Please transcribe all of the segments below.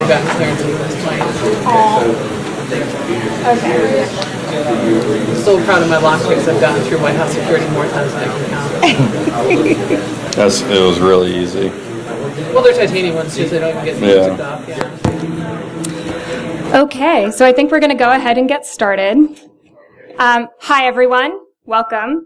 gotten clearance at this point. Okay. I'm still proud of my lockpicks. I've gotten through White House security more times than I can count. It was really easy. Well, they're titanium ones too, so they don't even get took off. Yeah. Okay, so I think we're going to go ahead and get started. Hi, everyone. Welcome.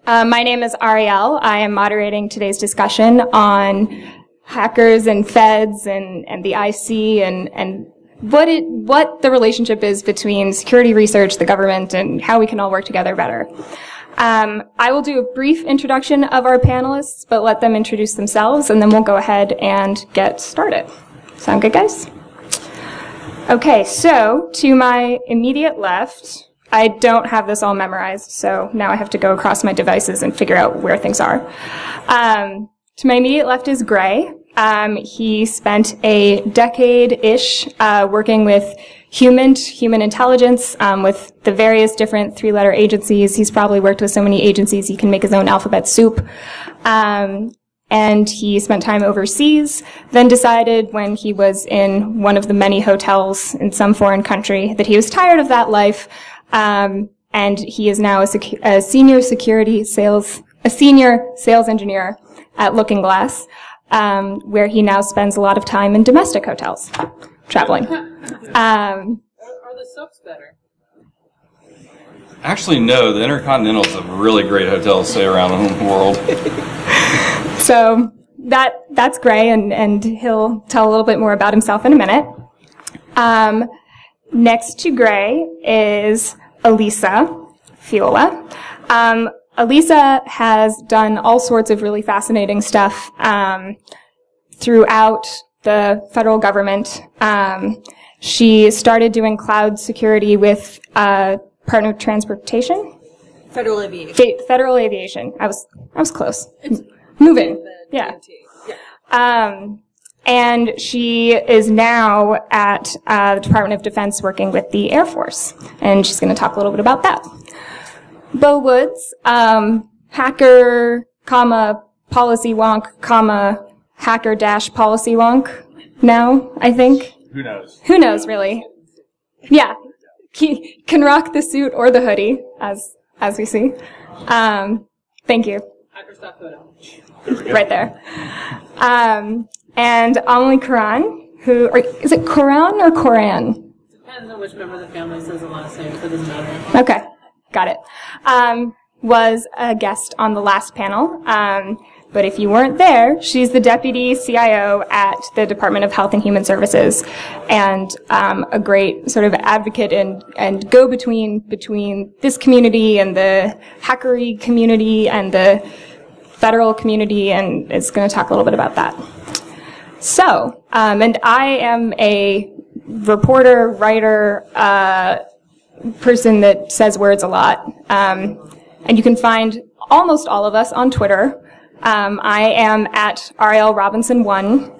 My name is Ariel. I am moderating today's discussion on hackers and feds and the IC and what the relationship is between security research, the government, and how we can all work together better. I will do a brief introduction of our panelists, but let them introduce themselves, and then we'll go ahead and get started. Sound good, guys? Okay, so to my immediate left, I don't have this all memorized, so now I have to go across my devices and figure out where things are. To my immediate left is Gray. He spent a decade-ish working with human intelligence with the various different three-letter agencies. He's probably worked with so many agencies he can make his own alphabet soup. And he spent time overseas, then decided when he was in one of the many hotels in some foreign country that he was tired of that life, and he is now a senior sales engineer at Looking Glass, where he now spends a lot of time in domestic hotels, traveling. Are the soaps better? Actually, no. The Intercontinental is a really great hotel to stay around the world. So that's Gray, and he'll tell a little bit more about himself in a minute. Next to Gray is Alyssa, Feola. Alyssa has done all sorts of really fascinating stuff throughout the federal government. She started doing cloud security with Department of Transportation. Federal Aviation. Federal Aviation. I was close. Moving. Yeah. And she is now at the Department of Defense working with the Air Force. And she's going to talk a little bit about that. Beau Woods, hacker, policy wonk, hacker dash policy wonk now, I think. Who knows? Who knows, really? Yeah. He can rock the suit or the hoodie, as we see. Thank you. Hacker stock photo. Right there. And Amlie Koran, is it Koran or Koran? Depends on which member of the family says the last name, so it doesn't matter. Okay, got it. Was a guest on the last panel. But if you weren't there, she's the deputy CIO at the Department of Health and Human Services, and a great sort of advocate and go-between between this community and the hackery community and the federal community, and is going to talk a little bit about that. So, and I am a reporter, writer, person that says words a lot, and you can find almost all of us on Twitter. I am at Ariel Robinson 1.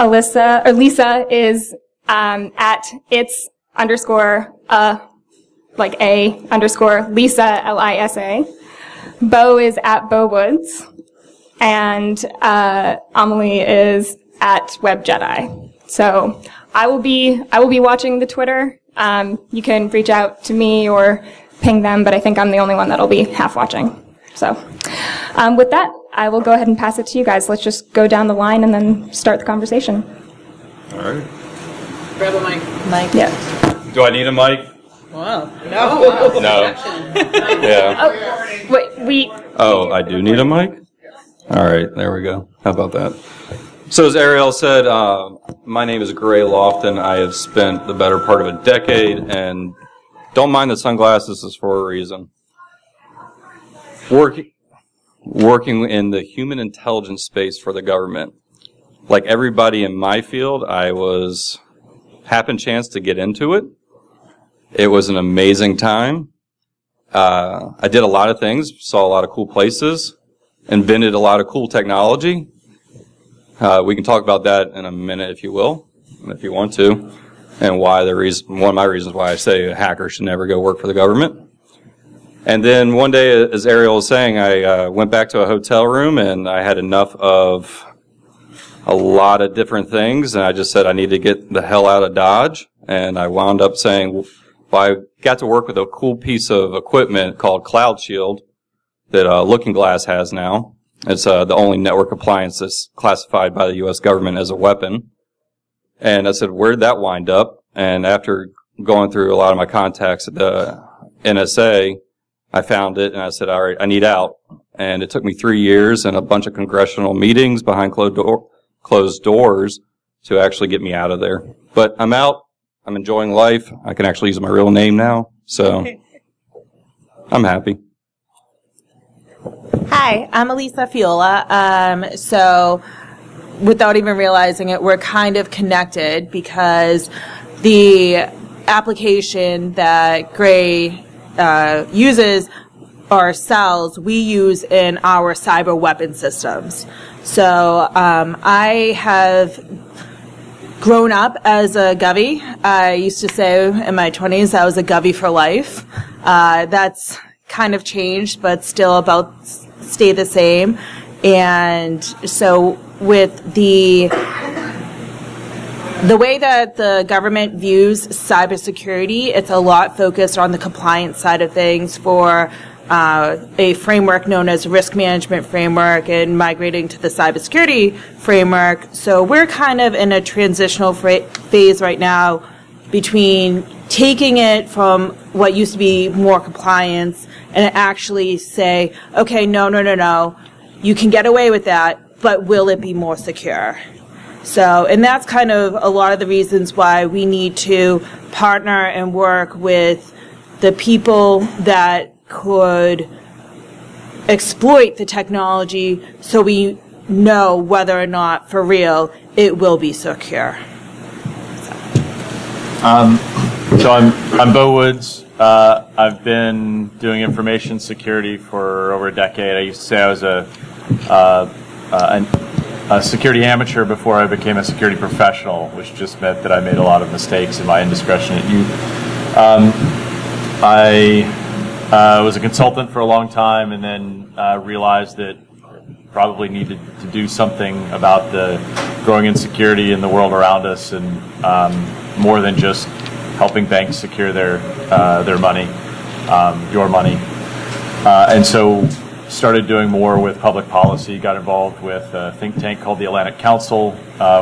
Lisa is at its underscore Lisa Lisa. Beau is at Beau Woods, and Amlie is at Web Jedi. So I will be watching the Twitter. You can reach out to me or ping them, but I think I'm the only one that'll be half watching. So with that, I will go ahead and pass it to you guys. Let's just go down the line and then start the conversation. All right. Grab a mic. Yeah. Do I need a mic? Wow. No. Yeah. Oh, I do need a mic? All right, there we go. How about that? So as Ariel said, my name is Gray Loftin. I have spent the better part of a decade, and don't mind the sunglasses, this is for a reason. Working in the human intelligence space for the government. Like everybody in my field, I was happened chance to get into it. It was an amazing time. I did a lot of things, saw a lot of cool places, invented a lot of cool technology. We can talk about that in a minute, if you will, if you want to, and why one of my reasons why I say a hacker should never go work for the government. And then one day, as Ariel was saying, I went back to a hotel room and I had enough of a lot of different things, and I just said I need to get the hell out of Dodge, and I wound up saying, well, I got to work with a cool piece of equipment called Cloud Shield that Looking Glass has now. It's the only network appliance that's classified by the U.S. government as a weapon. And I said, where'd that wind up? And after going through a lot of my contacts at the NSA, I found it, and I said, all right, I need out. And it took me 3 years and a bunch of congressional meetings behind closed doors to actually get me out of there. But I'm out. I'm enjoying life. I can actually use my real name now, so I'm happy. Hi, I'm Alyssa, Feola. So without even realizing it, we're kind of connected because the application that Gray uses or sells, we use in our cyber weapon systems. So I have grown up as a Govy. I used to say in my 20s I was a Govy for life. That's kind of changed, but still about stay the same. And so with the way that the government views cybersecurity, it's a lot focused on the compliance side of things for a framework known as risk management framework and migrating to the cybersecurity framework. So we're kind of in a transitional phase right now between taking it from what used to be more compliance and actually say, okay, no, you can get away with that, but will it be more secure? So, and that's kind of a lot of the reasons why we need to partner and work with the people that could exploit the technology so we know whether or not, for real, it will be secure. So I'm Beau Woods. I've been doing information security for over a decade. I used to say I was a security amateur before I became a security professional, which just meant that I made a lot of mistakes in my indiscretionate youth. I was a consultant for a long time, and then realized that probably needed to do something about the growing insecurity in the world around us, and more than just helping banks secure their money, your money. And so started doing more with public policy, got involved with a think tank called the Atlantic Council,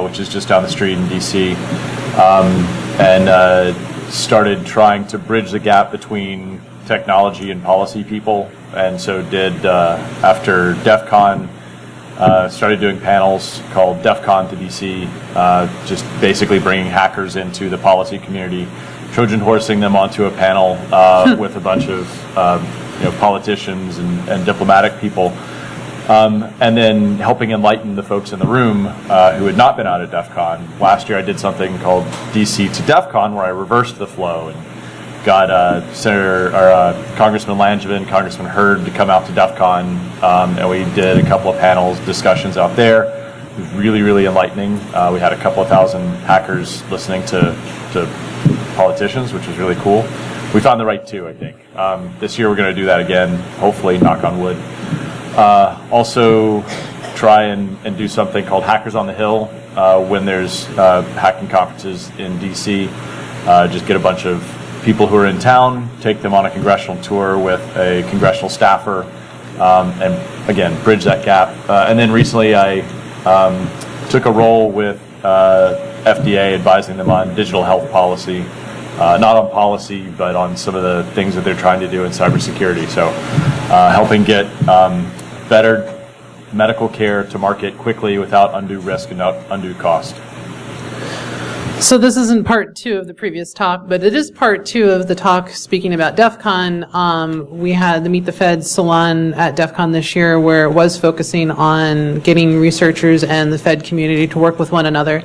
which is just down the street in DC, and started trying to bridge the gap between technology and policy people. And so did, after DEF CON, started doing panels called DEF CON to DC, just basically bringing hackers into the policy community, Trojan horsing them onto a panel with a bunch of politicians and diplomatic people, and then helping enlighten the folks in the room who had not been out at DEF CON. Last year I did something called DC to DEF CON, where I reversed the flow and got Congressman Langevin, Congressman Hurd to come out to DEF CON, and we did a couple of panels, discussions out there. It was really, really enlightening. We had a couple of thousand hackers listening to politicians, which was really cool. We found the right two, I think. This year we're going to do that again, hopefully, knock on wood. Also try and do something called Hackers on the Hill when there's hacking conferences in DC. Just get a bunch of people who are in town, take them on a congressional tour with a congressional staffer, and again, bridge that gap. And then recently I took a role with FDA, advising them on digital health policy. Not on policy, but on some of the things that they're trying to do in cybersecurity. So helping get better medical care to market quickly without undue risk and undue cost. So this isn't part two of the previous talk, but it is part two of the talk speaking about DEF CON. We had the Meet the Feds salon at DEF CON this year, where it was focusing on getting researchers and the Fed community to work with one another.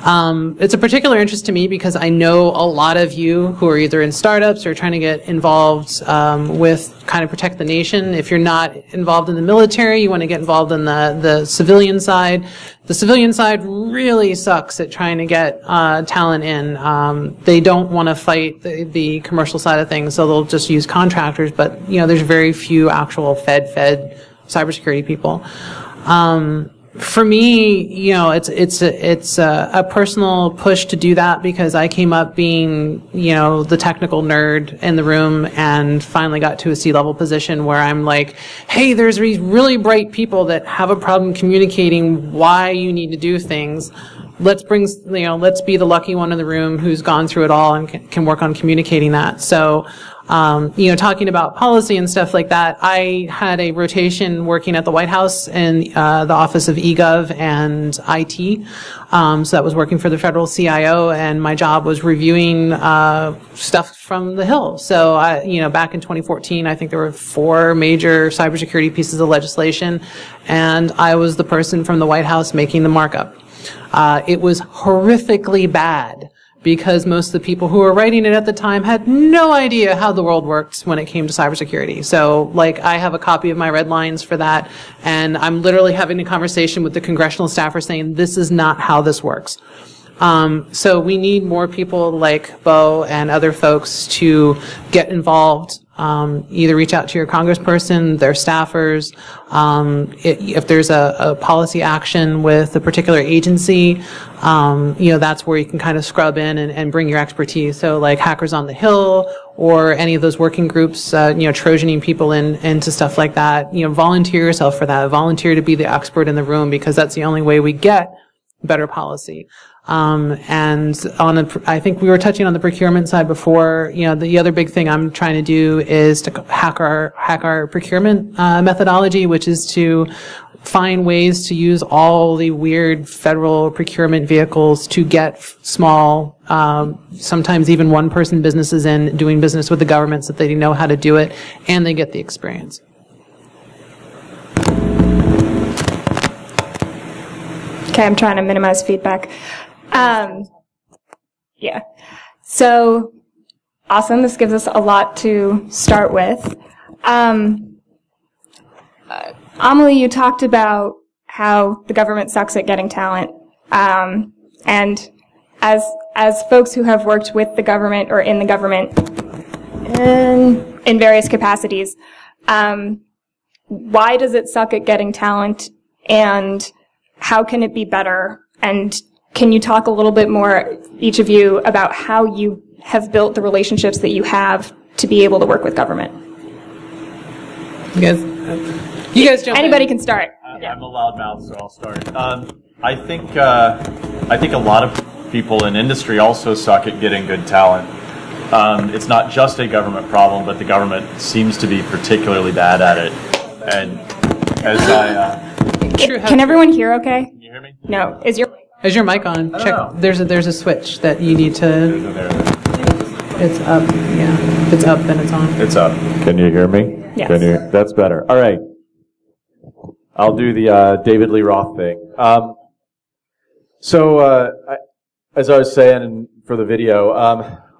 It's a particular interest to me because I know a lot of you who are either in startups or trying to get involved with kind of protect the nation. If you're not involved in the military, you want to get involved in the civilian side. The civilian side really sucks at trying to get talent in. They don't want to fight the commercial side of things, so they'll just use contractors. But there's very few actual Fed cybersecurity people. for me, it's a personal push to do that because I came up being, the technical nerd in the room and finally got to a C-level position where I'm like, hey, there's these really bright people that have a problem communicating why you need to do things. Let's be the lucky one in the room who's gone through it all and can work on communicating that. So, talking about policy and stuff like that, I had a rotation working at the White House in the Office of eGov and IT. So that was working for the federal CIO, and my job was reviewing stuff from the Hill. So, back in 2014, I think there were 4 major cybersecurity pieces of legislation, and I was the person from the White House making the markup. It was horrifically bad because most of the people who were writing it at the time had no idea how the world worked when it came to cybersecurity. So, I have a copy of my red lines for that, and I'm literally having a conversation with the congressional staffer saying, this is not how this works. So we need more people like Beau and other folks to get involved. Either reach out to your congressperson, their staffers. If there's a policy action with a particular agency, that's where you can kind of scrub in and bring your expertise. So like Hackers on the Hill or any of those working groups, Trojaning people into stuff like that. Volunteer yourself for that. Volunteer to be the expert in the room because that's the only way we get better policy. And I think we were touching on the procurement side before. The other big thing I'm trying to do is to hack our procurement methodology, which is to find ways to use all the weird federal procurement vehicles to get small, sometimes even one-person businesses in doing business with the government so that they know how to do it and they get the experience. Okay, I'm trying to minimize feedback. Yeah. So, awesome. This gives us a lot to start with. Amlie, you talked about how the government sucks at getting talent. And as folks who have worked with the government or in the government in various capacities, why does it suck at getting talent, and how can it be better? And can you talk a little bit more, each of you, about how you have built the relationships that you have to be able to work with government? You guys jump Anybody in. Can start. I'm a loudmouth, so I'll start. I think a lot of people in industry also suck at getting good talent. It's not just a government problem, but the government seems to be particularly bad at it. And as Can everyone hear okay? can you hear me? No. Is your mic on? Check. Oh. There's a switch that you need to. There. It's up. Yeah. If it's up, then it's on. It's up. Can you hear me? Yes. Can you? That's better. All right. I'll do the David Lee Roth thing. As I was saying for the video,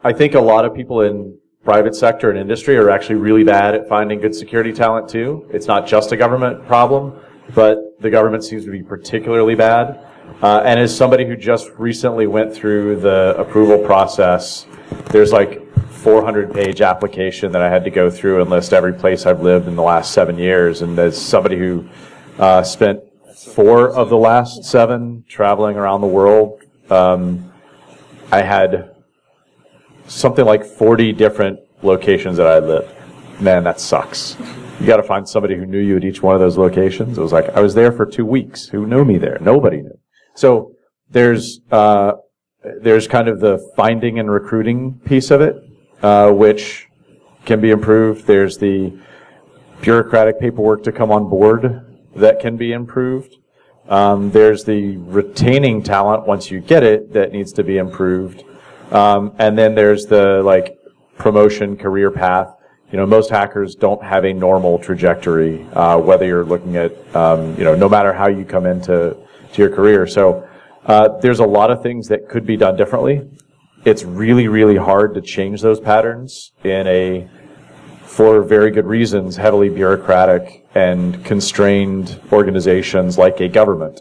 I think a lot of people in private sector and industry are actually really bad at finding good security talent too. It's not just a government problem, but the government seems to be particularly bad. And as somebody who just recently went through the approval process, there's like 400-page application that I had to go through and list every place I've lived in the last 7 years. And as somebody who spent 4 of the last 7 traveling around the world, I had something like 40 different locations that I lived. Man, that sucks. You got to find somebody who knew you at each one of those locations. It was like I was there for 2 weeks. Who knew me there? Nobody knew. So there's kind of the finding and recruiting piece of it, which can be improved. There's the bureaucratic paperwork to come on board that can be improved. There's the retaining talent once you get it that needs to be improved. And then there's the promotion career path. Most hackers don't have a normal trajectory, whether you're looking at, no matter how you come into your career. So there's a lot of things that could be done differently. It's really, really hard to change those patterns in for very good reasons, heavily bureaucratic and constrained organizations like a government,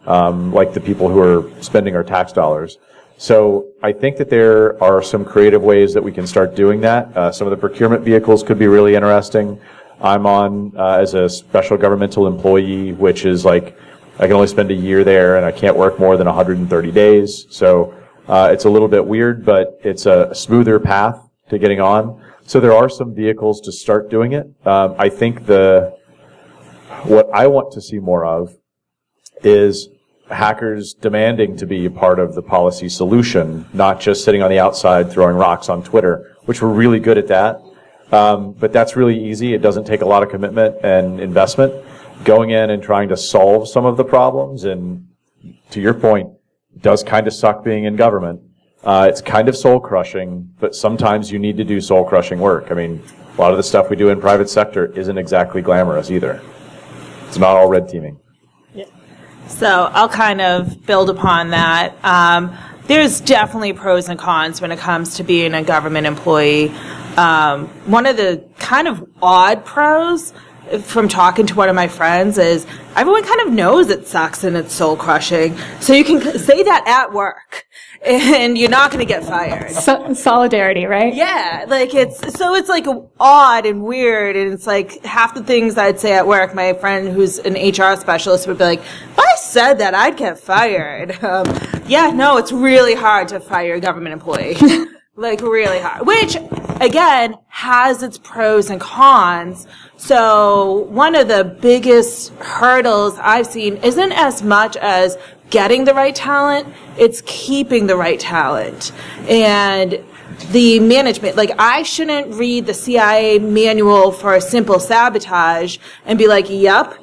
like the people who are spending our tax dollars. So I think that there are some creative ways that we can start doing that. Some of the procurement vehicles could be really interesting. I'm on as a special governmental employee, which is like I can only spend a year there, and I can't work more than 130 days. So it's a little bit weird, but it's a smoother path to getting on. So there are some vehicles to start doing it. I think what I want to see more of is hackers demanding to be a part of the policy solution, not just sitting on the outside throwing rocks on Twitter, which we're really good at that. But that's really easy. It doesn't take a lot of commitment and investment. Going in and trying to solve some of the problems, and to your point, it does kind of suck being in government. It's kind of soul-crushing, but sometimes you need to do soul-crushing work. I mean, a lot of the stuff we do in private sector isn't exactly glamorous either. It's not all red teaming. So I'll kind of build upon that. There's definitely pros and cons when it comes to being a government employee. One of the kind of odd pros from talking to one of my friends is everyone kind of knows it sucks and it's soul crushing. So you can say that at work and you're not going to get fired. Solidarity, right? Yeah, like it's like odd and weird, and it's like half the things I'd say at work, my friend who's an HR specialist would be like, if I said that, I'd get fired. Yeah, no, it's really hard to fire a government employee. Like really hard, which again has its pros and cons. So one of the biggest hurdles I've seen isn't as much as getting the right talent, it's keeping the right talent. And the management, like I shouldn't read the CIA manual for simple sabotage and be like, yup,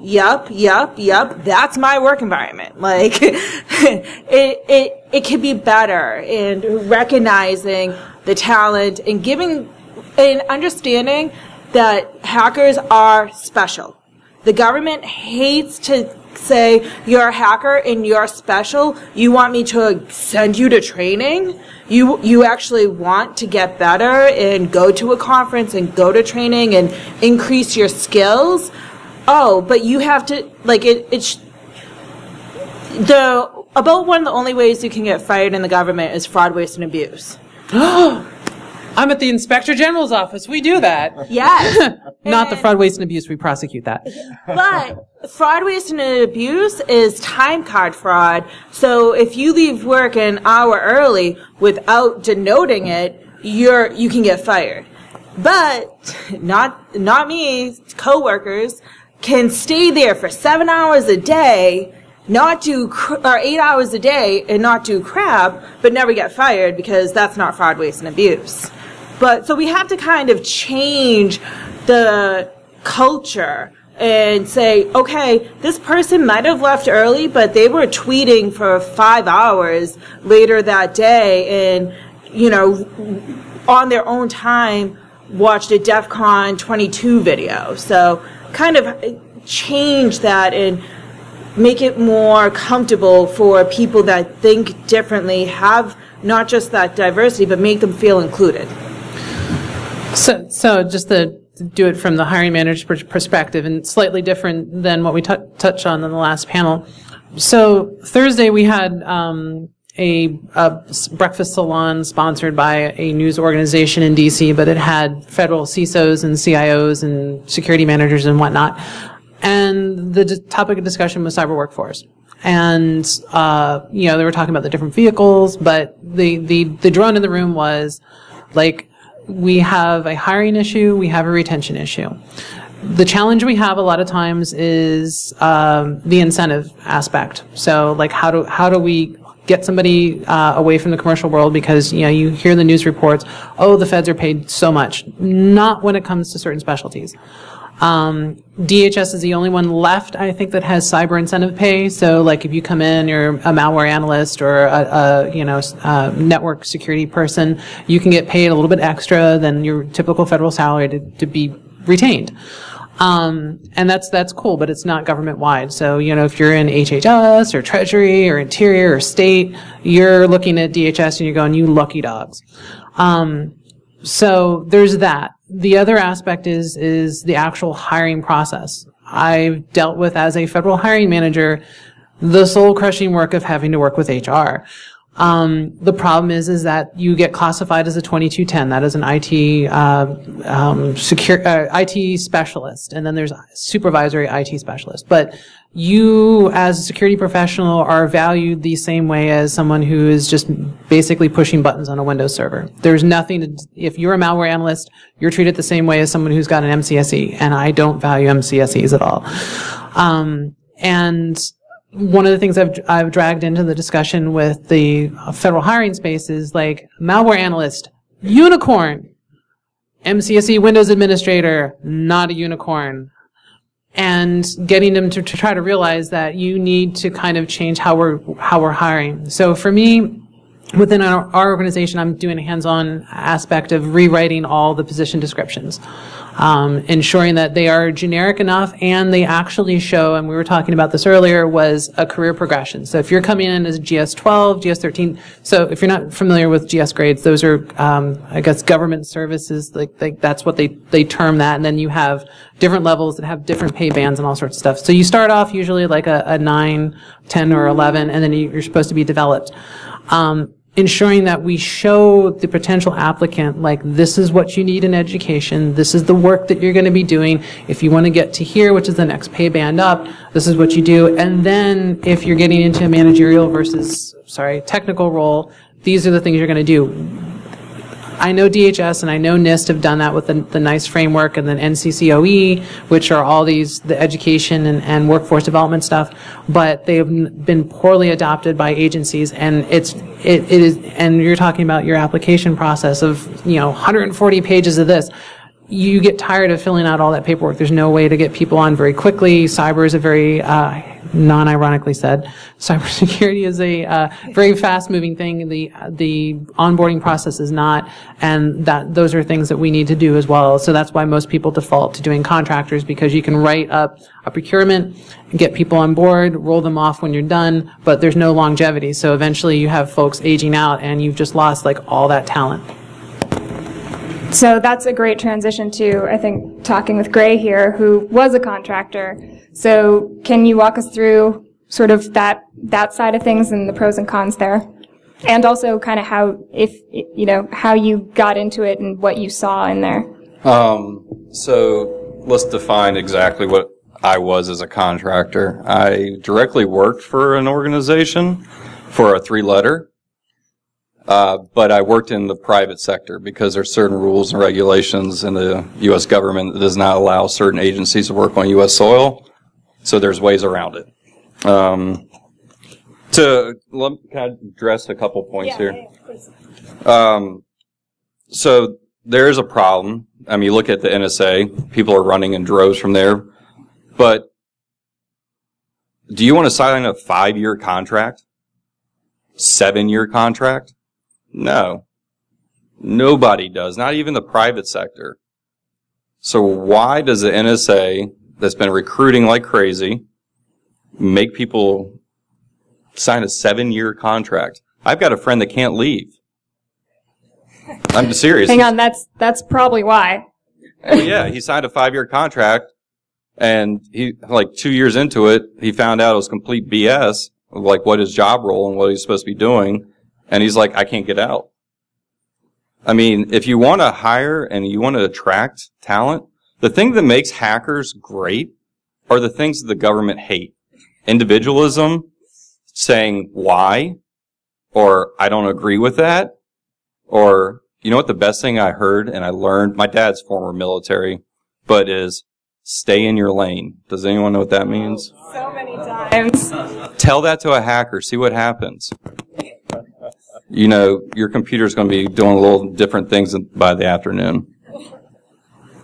that's my work environment. Like it could be better, and recognizing the talent and giving and understanding that hackers are special. The government hates to say you're a hacker and you're special. You want me to send you to training? You actually want to get better and go to a conference and go to training and increase your skills. Oh, but you have to, like, about one of the only ways you can get fired in the government is fraud, waste, and abuse. I'm at the Inspector General's office. We do that. Yes. Not the fraud, waste, and abuse. We prosecute that. But fraud, waste, and abuse is time card fraud. So if you leave work an hour early without denoting it, you can get fired. But not me. Coworkers can stay there for 7 hours a day, or 8 hours a day, and not do crap, but never get fired because that's not fraud, waste, and abuse. But so we have to kind of change the culture and say, okay, this person might have left early, but they were tweeting for 5 hours later that day, and on their own time watched a DEF CON 22 video. So kind of change that and make it more comfortable for people that think differently, have not just that diversity, but make them feel included. So just to do it from the hiring manager's perspective, and slightly different than what we touched on in the last panel. So Thursday we had a breakfast salon sponsored by a news organization in DC, but it had federal CISOs and CIOs and security managers and whatnot. And the topic of discussion was cyber workforce. And, they were talking about the different vehicles, but the drone in the room was like, we have a hiring issue, we have a retention issue. The challenge we have a lot of times is, the incentive aspect. So like, how do we get somebody, away from the commercial world? Because, you hear the news reports, oh, the feds are paid so much. Not when it comes to certain specialties. DHS is the only one left, I think, that has cyber incentive pay. So, like, if you come in, you're a malware analyst or a network security person, you can get paid a little bit extra than your typical federal salary to be retained. And that's cool, but it's not government wide. So, if you're in HHS or Treasury or Interior or State, you're looking at DHS and you're going, you lucky dogs. So there's that. The other aspect is the actual hiring process. I've dealt with, as a federal hiring manager, the soul-crushing work of having to work with HR. The problem is that you get classified as a 2210. That is an IT IT specialist, and then there's supervisory IT specialist. But you as a security professional are valued the same way as someone who is just basically pushing buttons on a Windows server. There's nothing if you're a malware analyst, you're treated the same way as someone who's got an MCSE, and I don't value MCSEs at all. And one of the things I've dragged into the discussion with the federal hiring space is like malware analyst, unicorn. MCSE Windows administrator, not a unicorn. And getting them to try to realize that you need to kind of change how we're hiring. So for me, within our organization, I'm doing a hands-on aspect of rewriting all the position descriptions, ensuring that they are generic enough and they actually show, and we were talking about this earlier, was a career progression. So if you're coming in as GS12, GS13, so if you're not familiar with GS grades, those are, I guess, government services, like that's what they term that, and then you have different levels that have different pay bands and all sorts of stuff. So you start off usually like a 9, 10, or 11, and then you're supposed to be developed. Ensuring that we show the potential applicant, like, this is what you need in education, this is the work that you're going to be doing. If you want to get to here, which is the next pay band up, this is what you do. And then if you're getting into a managerial versus, technical role, these are the things you're going to do. I know DHS and I know NIST have done that with the NICE framework, and then NCCOE, which are all the education and workforce development stuff, but they have been poorly adopted by agencies, and it is, and you're talking about your application process of, 140 pages of this. You get tired of filling out all that paperwork. There's no way to get people on very quickly. Cyber is a very, non-ironically said, cybersecurity is a very fast-moving thing. The onboarding process is not, and those are things that we need to do as well. So that's why most people default to doing contractors, because you can write up a procurement, get people on board, roll them off when you're done, but there's no longevity. So eventually you have folks aging out, and you've just lost like all that talent. So that's a great transition to, I think, talking with Gray here, who was a contractor. So can you walk us through sort of that side of things and the pros and cons there? And also kind of how you got into it and what you saw in there. So let's define exactly what I was as a contractor. I directly worked for an organization for a 3-letter. But I worked in the private sector because there's certain rules and regulations in the U.S. government that does not allow certain agencies to work on U.S. soil. So there's ways around it. Can I address a couple points here? Yeah, please. So there is a problem. I mean, you look at the NSA, people are running in droves from there. But do you want to sign a 5-year contract? 7-year contract? No. Nobody does, not even the private sector. So why does the NSA, that's been recruiting like crazy, make people sign a 7-year contract? I've got a friend that can't leave. I'm serious. Hang on, that's probably why. Well, yeah, he signed a 5-year contract, and he, like 2 years into it, he found out it was complete BS, like what his job role and what he's supposed to be doing. And he's like, I can't get out. I mean, if you want to hire and you want to attract talent, the thing that makes hackers great are the things that the government hate. Individualism, saying why, or I don't agree with that, or, you know what the best thing I heard and I learned, my dad's former military, but is stay in your lane. Does anyone know what that means? So many times. Tell that to a hacker, see what happens. You know, your computer's going to be doing a little different things by the afternoon.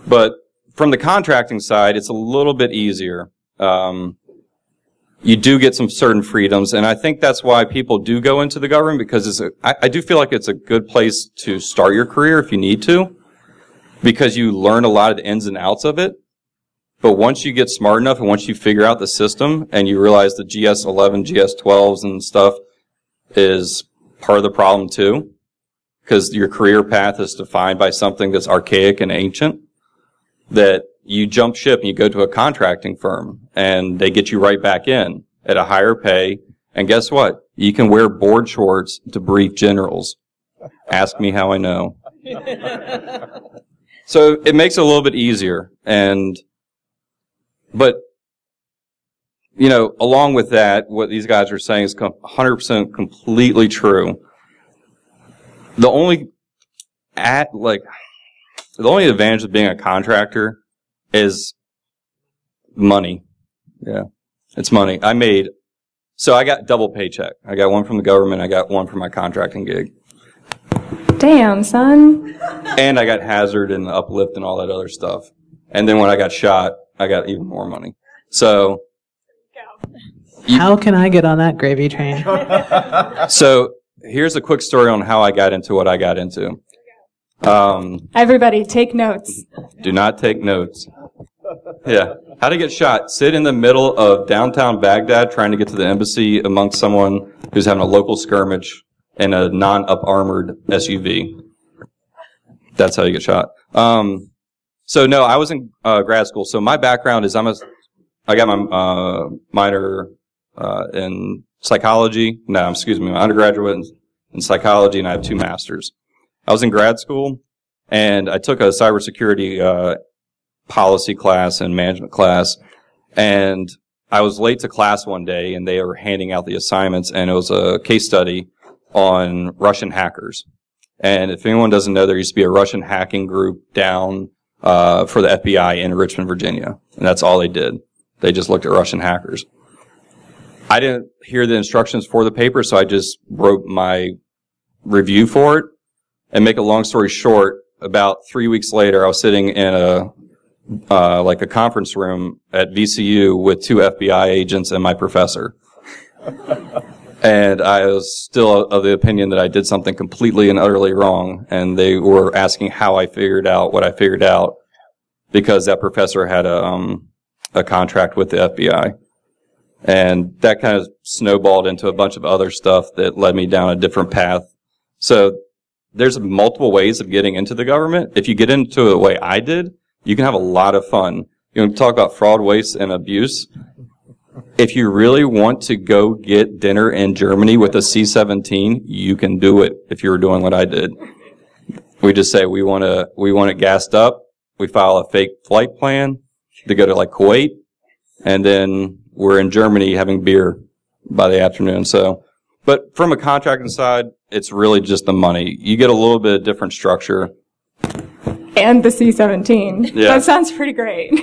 But from the contracting side, it's a little bit easier. You do get some certain freedoms, and I think that's why people do go into the government, because I do feel like it's a good place to start your career if you need to, because you learn a lot of the ins and outs of it. But once you get smart enough and once you figure out the system and you realize the GS11, GS12s and stuff is part of the problem too, because your career path is defined by something that's archaic and ancient, that you jump ship and you go to a contracting firm and they get you right back in at a higher pay. And guess what? You can wear board shorts to brief generals. Ask me how I know. So it makes it a little bit easier. But along with that, what these guys are saying is 100% completely true. The only advantage of being a contractor is money. Yeah, it's money. So I got double paycheck. I got one from the government. I got one from my contracting gig. Damn, son. And I got hazard and uplift and all that other stuff. And then when I got shot, I got even more money. So. How can I get on that gravy train? So here's a quick story on how I got into what I got into. Everybody, take notes. Do not take notes. Yeah. How to get shot. Sit in the middle of downtown Baghdad trying to get to the embassy amongst someone who's having a local skirmish in a non-up-armored SUV. That's how you get shot. So no, I was in grad school. So my background is I got my minor in psychology. No, excuse me, my undergraduate in psychology, and I have 2 masters. I was in grad school, and I took a cybersecurity policy class and management class, and I was late to class one day, and they were handing out the assignments, and it was a case study on Russian hackers. And if anyone doesn't know, there used to be a Russian hacking group down for the FBI in Richmond, Virginia, and that's all they did. They just looked at Russian hackers. I didn't hear the instructions for the paper, so I just wrote my review for it. And make a long story short, about 3 weeks later, I was sitting in a conference room at VCU with 2 FBI agents and my professor. And I was still of the opinion that I did something completely and utterly wrong. And they were asking how I figured out what I figured out, because that professor had a contract with the FBI. And that kind of snowballed into a bunch of other stuff that led me down a different path. So there's multiple ways of getting into the government. If you get into it the way I did, you can have a lot of fun. Talk about fraud, waste, and abuse. If you really want to go get dinner in Germany with a C-17, you can do it if you were doing what I did. We just say we want it gassed up. We file a fake flight plan to go to like Kuwait, and then we're in Germany having beer by the afternoon. So, but from a contracting side, it's really just the money. You get a little bit of different structure. And the C-17. Yeah. That sounds pretty great.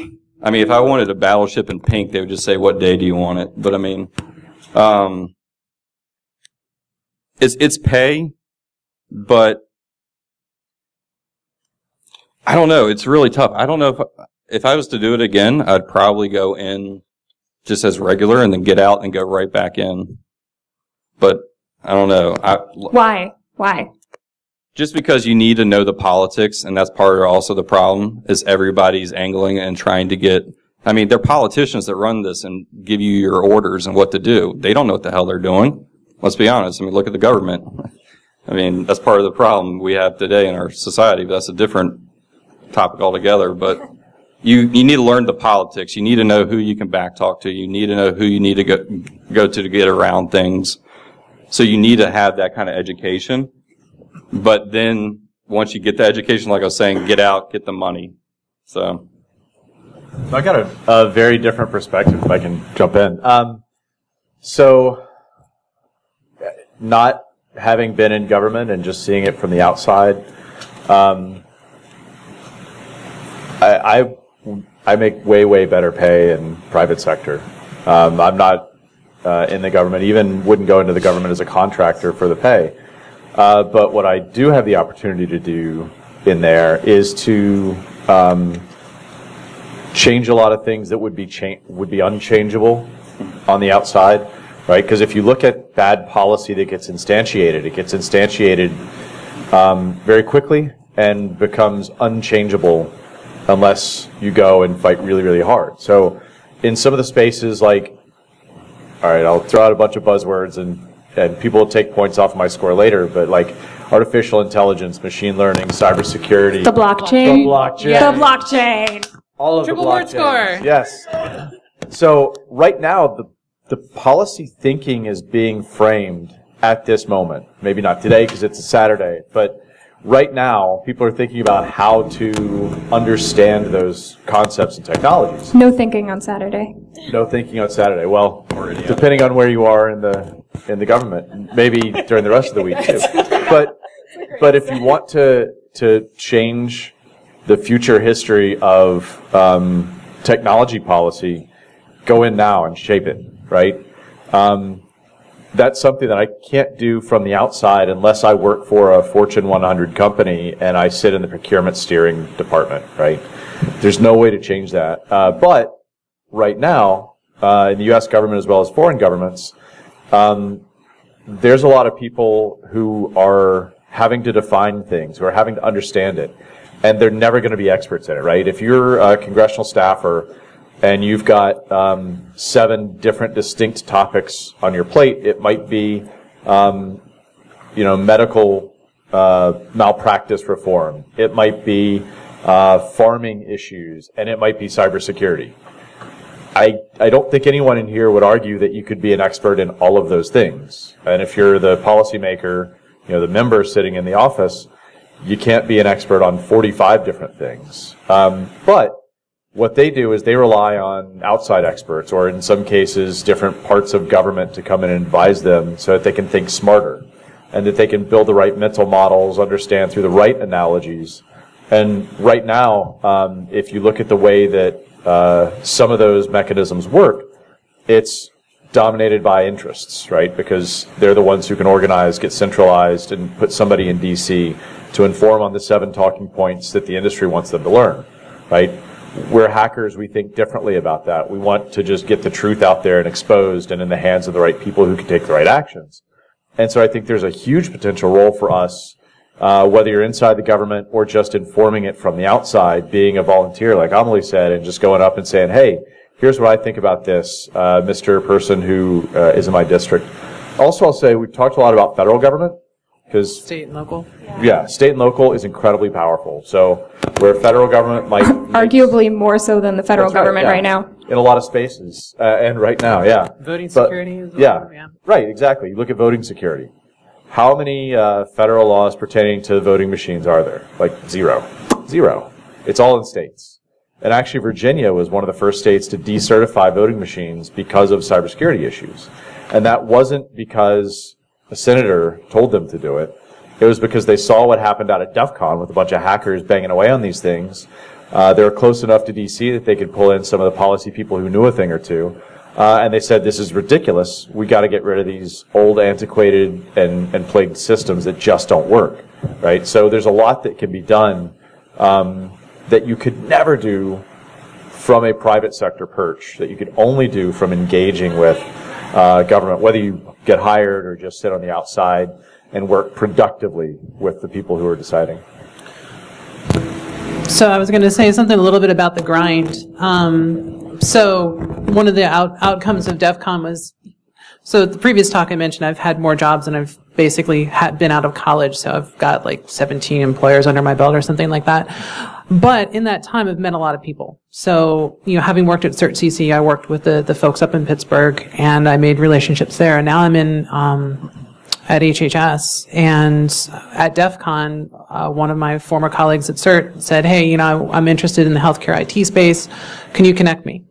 I mean, if I wanted a battleship in pink, they would just say, what day do you want it? But I mean, it's pay, but I don't know. It's really tough. I don't know if I was to do it again, I'd probably go in just as regular and then get out and go right back in. But I don't know. Why? Just because you need to know the politics, and that's part of also the problem, is everybody's angling and trying to get, I mean, they're politicians that run this and give you your orders and what to do. They don't know what the hell they're doing. Let's be honest. I mean, look at the government. I mean, that's part of the problem we have today in our society, but that's a different topic altogether. But you need to learn the politics. You need to know who you can back talk to. You need to know who you need to go to get around things. So you need to have that kind of education. But then once you get the education, like I was saying, get out, get the money. So I got a very different perspective, if I can jump in. So not having been in government and just seeing it from the outside, I make way better pay in private sector. I'm not in the government, even wouldn't go into the government as a contractor for the pay. But what I do have the opportunity to do in there is to change a lot of things that would be unchangeable on the outside, right? Because if you look at bad policy that gets instantiated, it gets instantiated very quickly and becomes unchangeable unless you go and fight really hard. So in some of the spaces, like, all right, I'll throw out a bunch of buzzwords and people will take points off my score later, but like artificial intelligence, machine learning, cybersecurity. The blockchain. Yeah. The blockchain. All of Triple the word blockchains. score. Yes. So right now, the policy thinking is being framed at this moment. Maybe not today because it's a Saturday, but right now, people are thinking about how to understand those concepts and technologies. No thinking on Saturday. No thinking on Saturday. Well, depending on where you are in the government, maybe during the rest of the week too. But if you want to change the future history of technology policy, go in now and shape it, right? That's something that I can't do from the outside unless I work for a Fortune 100 company and I sit in the procurement steering department, right? There's no way to change that. But right now, in the U.S. government as well as foreign governments, there's a lot of people who are having to define things, who are having to understand it, and they're never going to be experts in it, right? If you're a congressional staffer and you've got 7 different distinct topics on your plate, it might be, medical malpractice reform. It might be farming issues, and it might be cybersecurity. I don't think anyone in here would argue that you could be an expert in all of those things. And if you're the policymaker, the member sitting in the office, you can't be an expert on 45 different things. But what they do is they rely on outside experts, or in some cases, different parts of government to come in and advise them so that they can think smarter and that they can build the right mental models, understand through the right analogies. And right now, if you look at the way that some of those mechanisms work, it's dominated by interests, right? Because they're the ones who can organize, get centralized, and put somebody in D.C. to inform on the 7 talking points that the industry wants them to learn, right? We're hackers, we think differently about that. We want to just get the truth out there and exposed and in the hands of the right people who can take the right actions. And so I think there's a huge potential role for us, whether you're inside the government or just informing it from the outside, being a volunteer, like Amlie said, and just going up and saying, hey, here's what I think about this, Mr. Person who is in my district. Also, I'll say we've talked a lot about federal government, because State and local. Yeah, state and local is incredibly powerful. So where federal government might arguably more so than the federal government right now. In a lot of spaces, and right now, yeah. Voting security as well. Yeah, right, exactly. You look at voting security. How many federal laws pertaining to voting machines are there? Like zero. It's all in states. And actually, Virginia was one of the first states to decertify voting machines because of cybersecurity issues. And that wasn't because a senator told them to do it. It was because they saw what happened out at DEF CON with a bunch of hackers banging away on these things. They were close enough to D.C. that they could pull in some of the policy people who knew a thing or two. And they said, this is ridiculous. We got to get rid of these old, antiquated, and plagued systems that just don't work, right? So there's a lot that can be done that you could never do from a private sector perch, that you could only do from engaging with government, whether you get hired or just sit on the outside and work productively with the people who are deciding. So I was going to say something a little bit about the grind. So one of the outcomes of DEF CON was, so the previous talk I mentioned, I've had more jobs than I've basically been out of college, so I've got like 17 employers under my belt or something like that. But in that time, I've met a lot of people. So, having worked at CERT-CC, I worked with the folks up in Pittsburgh, and I made relationships there. And now I'm in at HHS, and at DEF CON, one of my former colleagues at CERT said, hey, I'm interested in the healthcare IT space. Can you connect me?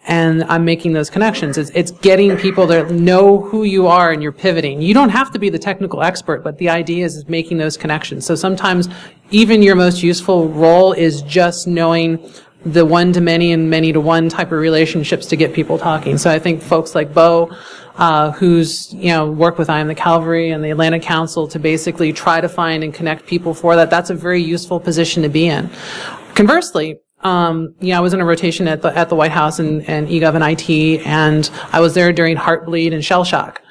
And I'm making those connections. It's getting people to know who you are and you're pivoting. You don't have to be the technical expert, but the idea is making those connections. So sometimes even your most useful role is just knowing the one-to-many and many-to-one type of relationships to get people talking. So I think folks like Beau, who's, worked with I Am the Calvary and the Atlanta Council to basically try to find and connect people for that, that's a very useful position to be in. Conversely, I was in a rotation at the White House and eGov and IT, and I was there during Heartbleed and Shell Shock.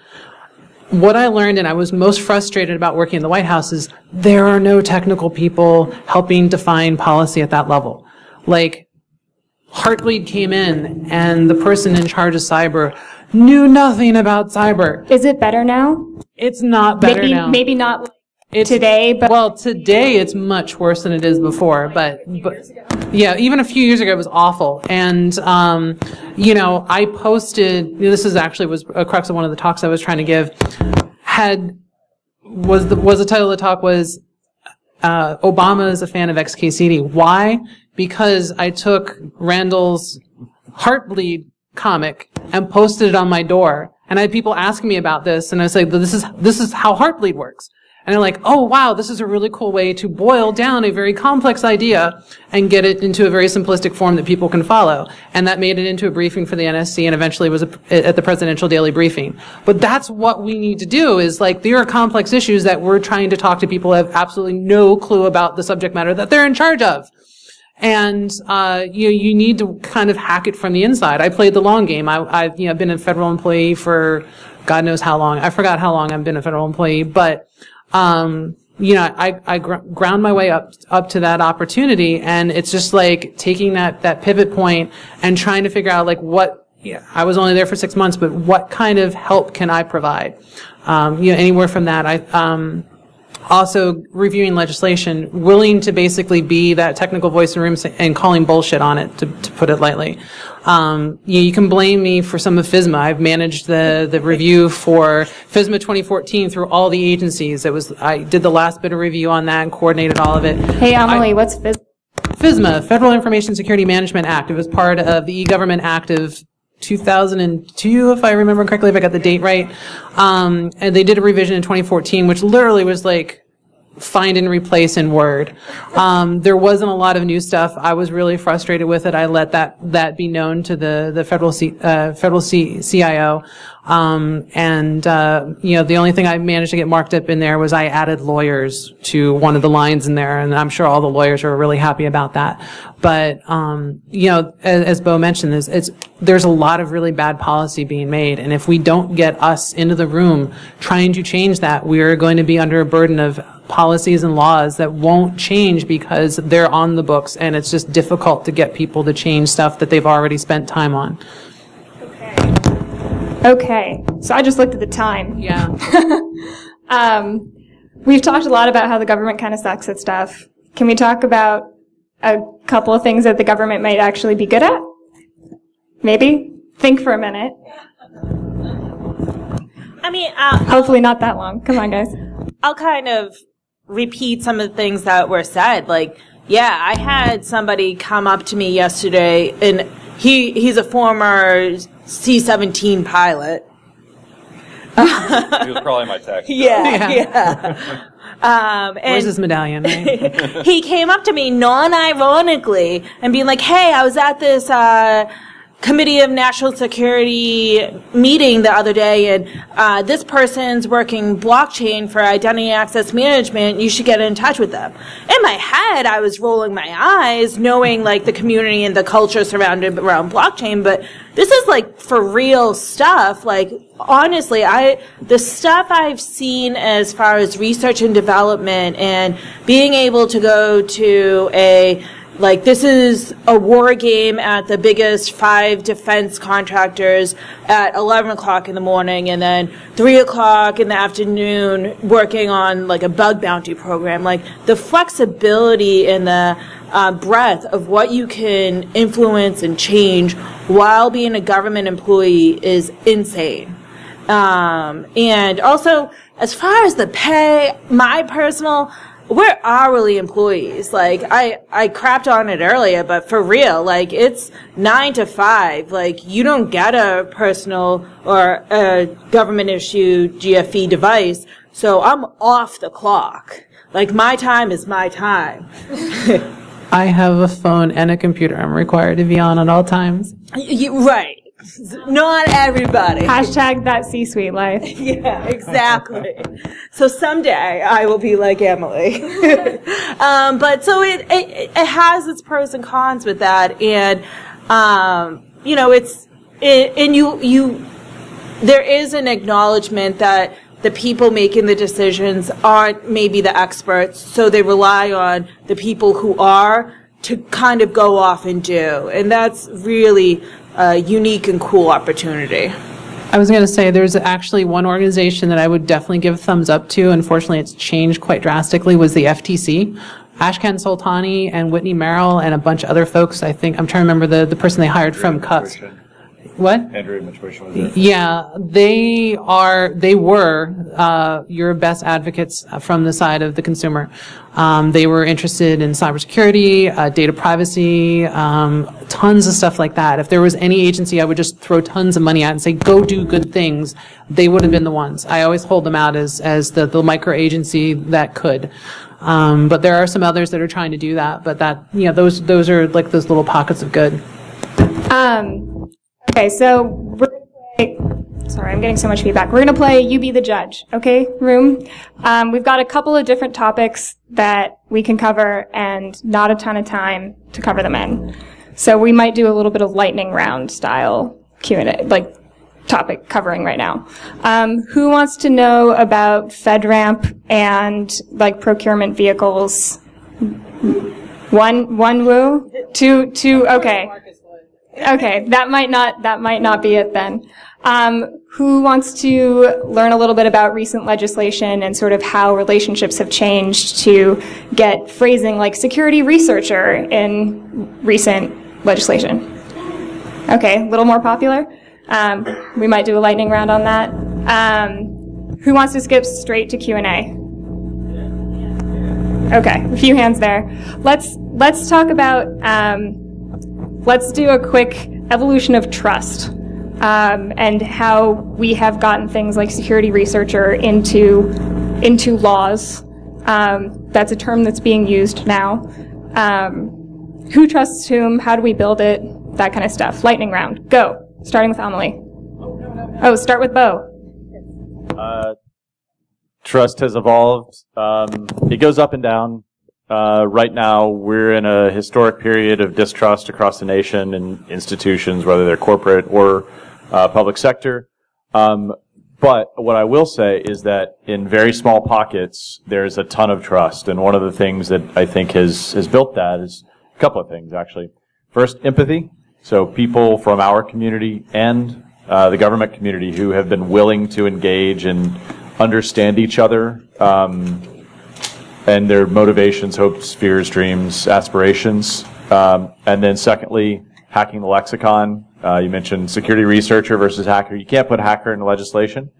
What I learned, and I was most frustrated about working in the White House, is there are no technical people helping define policy at that level. Like, Heartbleed came in, and the person in charge of cyber knew nothing about cyber. Is it better now? It's not better now. Maybe not today, but... Well, today it's much worse than it is before, but yeah, even a few years ago it was awful. And, I posted, this is actually was a crux of one of the talks I was trying to give, the title of the talk was, Obama is a fan of XKCD. Why? Because I took Randall's Heartbleed comic and posted it on my door. And I had people asking me about this, and I was like, this is how Heartbleed works. And they're like, oh wow, this is a really cool way to boil down a very complex idea and get it into a very simplistic form that people can follow. And that made it into a briefing for the NSC and eventually was at the presidential daily briefing. But that's what we need to do is like, there are complex issues that we're trying to talk to people who have absolutely no clue about the subject matter that they're in charge of. And, you need to kind of hack it from the inside. I played the long game. I've been a federal employee for God knows how long. I forgot how long I've been a federal employee, but, I ground my way up to that opportunity, and it's just like taking that pivot point and trying to figure out like I was only there for 6 months, but what kind of help can I provide? Anywhere from that. Also reviewing legislation, willing to basically be that technical voice in the room and calling bullshit on it, to put it lightly. You can blame me for some of FSMA. I've managed the review for FSMA 2014 through all the agencies. I did the last bit of review on that and coordinated all of it. Hey, Amlie, what's FSMA? FSMA, Federal Information Security Management Act. It was part of the E-Government Act of 2002, if I remember correctly, if I got the date right. And they did a revision in 2014, which literally was like find and replace in Word. There wasn't a lot of new stuff. I was really frustrated with it. I let that be known to the federal CIO. The only thing I managed to get marked up in there was I added lawyers to one of the lines in there, and I'm sure all the lawyers are really happy about that. But, as Beau mentioned, there's a lot of really bad policy being made, and if we don't get us into the room trying to change that, we are going to be under a burden of policies and laws that won't change because they're on the books, and it's just difficult to get people to change stuff that they've already spent time on. Okay, so I just looked at the time. Yeah. We've talked a lot about how the government kind of sucks at stuff. Can we talk about a couple of things that the government might actually be good at? Maybe? Think for a minute. I mean, hopefully not that long. Come on, guys. I'll kind of repeat some of the things that were said. Like, yeah, I had somebody come up to me yesterday, and he's a former C-17 pilot. He was probably my taxi. Yeah. Where's his medallion? Right? He came up to me non-ironically and being like, hey, I was at this Committee of National Security meeting the other day, and this person's working blockchain for identity access management. You should get in touch with them. In my head, I was rolling my eyes, knowing like the community and the culture surrounded around blockchain, but this is like for real stuff. Like, honestly, the stuff I've seen as far as research and development and being able to go to this is a war game at the biggest 5 defense contractors at 11 o'clock in the morning, and then 3 o'clock in the afternoon working on like a bug bounty program. Like, the flexibility and the breadth of what you can influence and change while being a government employee is insane. And also, as far as the pay, we're hourly employees. Like, I crapped on it earlier, but for real, like, it's 9 to 5. Like, you don't get a personal or a government issued GFE device, so I'm off the clock. Like, my time is my time. I have a phone and a computer I'm required to be on at all times. Right. Not everybody. Hashtag that C-suite life. Yeah, exactly. So someday I will be like Amlie. But so it has its pros and cons with that, and there is an acknowledgement that the people making the decisions aren't maybe the experts, so they rely on the people who are to kind of go off and do, and that's really a unique and cool opportunity. I was going to say there's actually one organization that I would definitely give a thumbs up to. Unfortunately, it's changed quite drastically, was the FTC. Ashkan Soltani and Whitney Merrill and a bunch of other folks. I think I'm trying to remember the person they hired from CUPS. What? Andrew administration was there. Yeah, they were your best advocates from the side of the consumer. They were interested in cybersecurity, data privacy, tons of stuff like that. If there was any agency I would just throw tons of money at and say, go do good things, they would have been the ones. I always hold them out as the micro agency that could. But there are some others that are trying to do that, but those are like those little pockets of good. Okay, so we're going to play, sorry, I'm getting so much feedback. We're going to play You Be the Judge, okay, room? We've got a couple of different topics that we can cover and not a ton of time to cover them in. So we might do a little bit of lightning round style Q&A, like topic covering right now. Who wants to know about FedRAMP and like procurement vehicles? One woo? Two, okay. Okay, that might not be it then. Who wants to learn a little bit about recent legislation and sort of how relationships have changed to get phrasing like security researcher in recent legislation? Okay, a little more popular. We might do a lightning round on that. Who wants to skip straight to Q&A? Okay, a few hands there. Let's talk about, let's do a quick evolution of trust, and how we have gotten things like security researcher into laws. That's a term that's being used now. Who trusts whom? How do we build it? That kind of stuff. Lightning round. Go. Starting with Amlie. Oh, start with Beau. Trust has evolved. It goes up and down. Right now, we're in a historic period of distrust across the nation and institutions, whether they're corporate or public sector. But what I will say is that in very small pockets, there's a ton of trust. And one of the things that I think has built that is a couple of things, actually. First, empathy. So people from our community and the government community who have been willing to engage and understand each other, and their motivations, hopes, fears, dreams, aspirations. And then secondly, hacking the lexicon. You mentioned security researcher versus hacker. You can't put hacker into legislation.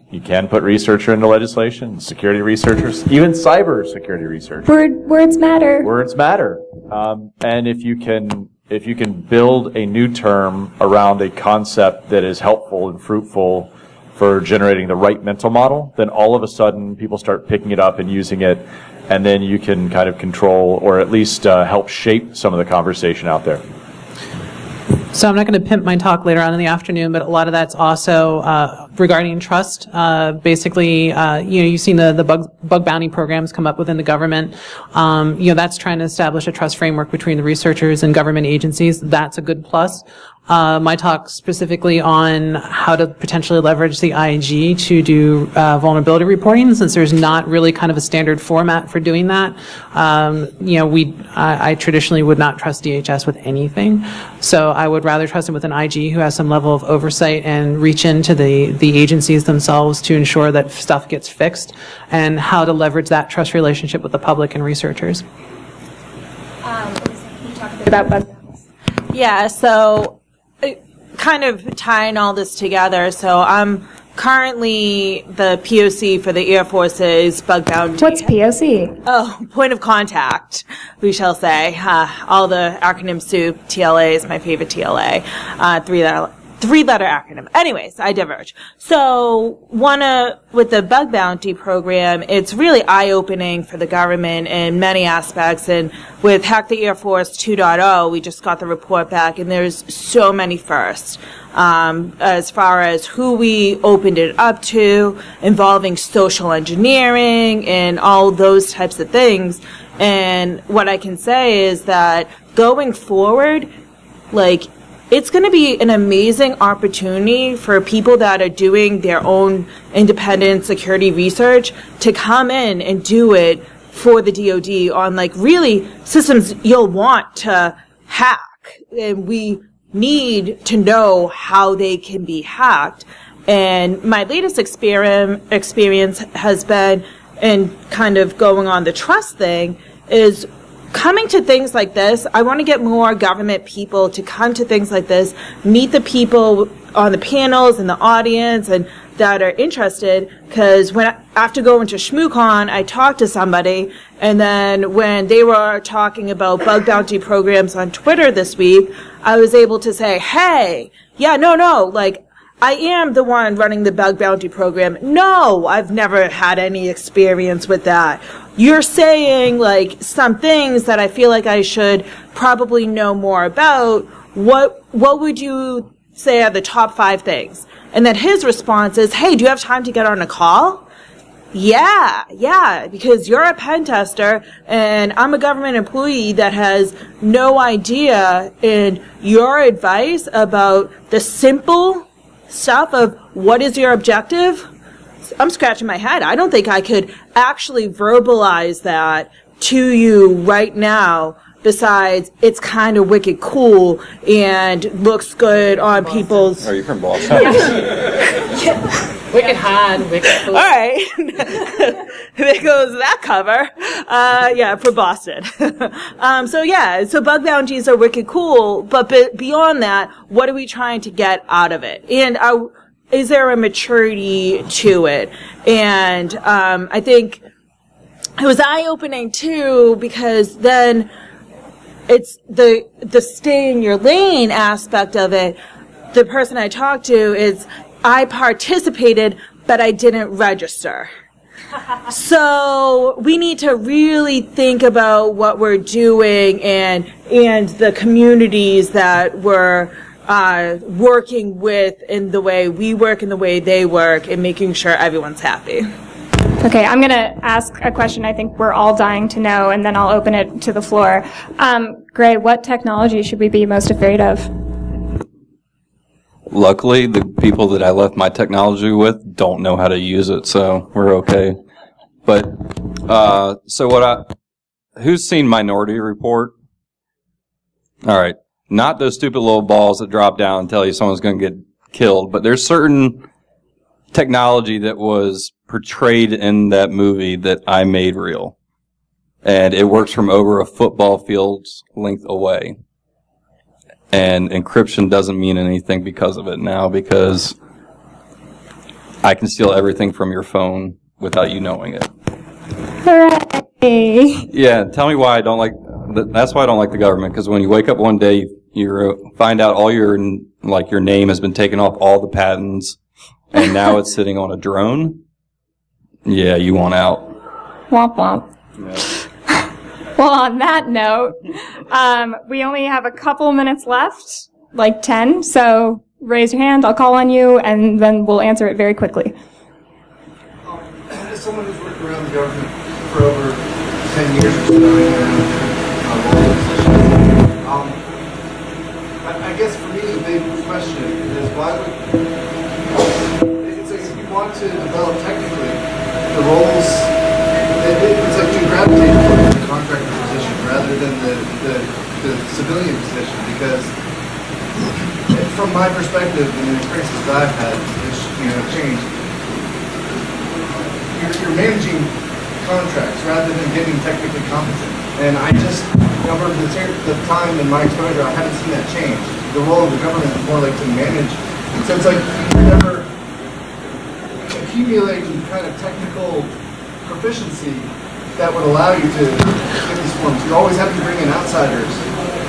You can put researcher into legislation, security researchers, even cyber security research. Words matter. Words matter. And if you can build a new term around a concept that is helpful and fruitful for generating the right mental model, then all of a sudden people start picking it up and using it, and then you can kind of control or at least help shape some of the conversation out there. So I'm not going to pimp my talk later on in the afternoon, but a lot of that's also regarding trust. Basically, you've seen the bug bounty programs come up within the government. That's trying to establish a trust framework between the researchers and government agencies. That's a good plus. My talk specifically on how to potentially leverage the IG to do vulnerability reporting, since there's not really kind of a standard format for doing that. I traditionally would not trust DHS with anything, so I would rather trust them with an IG who has some level of oversight and reach into the agencies themselves to ensure that stuff gets fixed, and how to leverage that trust relationship with the public and researchers. Can you talk a bit about bug bounties? Yeah, so kind of tying all this together. So I'm currently the POC for the Air Force's bug bounty. What's POC? Oh, point of contact, we shall say. All the acronym soup. TLA is my favorite TLA. Three-letter acronym. Anyways, I diverge. So, with the bug bounty program, it's really eye-opening for the government in many aspects. And with Hack the Air Force 2.0, we just got the report back, and there's so many firsts. As far as who we opened it up to, involving social engineering and all those types of things. And what I can say is that going forward, it's going to be an amazing opportunity for people that are doing their own independent security research to come in and do it for the DoD on really systems you'll want to hack. And we need to know how they can be hacked. And my latest experience has been, and kind of going on the trust thing, is coming to things like this, I want to get more government people to come to things like this, meet the people on the panels and the audience and that are interested, because after going to ShmooCon, I talked to somebody, and then when they were talking about bug bounty programs on Twitter this week, I was able to say, hey, yeah, no, like, I am the one running the bug bounty program. No, I've never had any experience with that. You're saying, like, some things that I feel like I should probably know more about. What would you say are the top 5 things? And then his response is, hey, do you have time to get on a call? Yeah, because you're a pen tester and I'm a government employee that has no idea, and your advice about the simple stuff of what is your objective, I'm scratching my head. I don't think I could actually verbalize that to you right now. Besides, it's kind of wicked cool and looks good on people's... Are you from Boston? Wicked hard, wicked cool. All right. There goes that cover. For Boston. So bug bounties are wicked cool, but beyond that, what are we trying to get out of it? And is there a maturity to it? And I think it was eye-opening, too, because then... it's the stay in your lane aspect of it. The person I talked to is, I participated, but I didn't register. So we need to really think about what we're doing and the communities that we're working with in the way we work and the way they work, and making sure everyone's happy. Okay, I'm going to ask a question I think we're all dying to know, and then I'll open it to the floor. Gray, what technology should we be most afraid of? Luckily, the people that I left my technology with don't know how to use it, so we're okay. But, who's seen Minority Report? All right. Not those stupid little balls that drop down and tell you someone's going to get killed, but there's certain technology that was portrayed in that movie that I made real. And it works from over a football field's length away. And encryption doesn't mean anything because of it now, because I can steal everything from your phone without you knowing it. Hooray! Yeah, tell me why I don't like, that's why I don't like the government, because when you wake up one day, you find out all your name has been taken off all the patents, and now it's sitting on a drone. Yeah, you want out. Womp womp. Yeah. Well, on that note, we only have a couple minutes left, like 10, so raise your hand, I'll call on you, and then we'll answer it very quickly. As someone who's worked around the government for over 10 years or so, I guess for me the big question is why would, if you want to develop technically, the roles, it's like you gravitate towards the contractor position rather than the civilian position, because from my perspective and the experiences that I've had, which changed, you're managing contracts rather than getting technically competent. And I just, over the time in my exposure, I haven't seen that change. The role of the government is more like to manage. So it's like you never accumulate kind of technical proficiency that would allow you to get these forms. You always have to bring in outsiders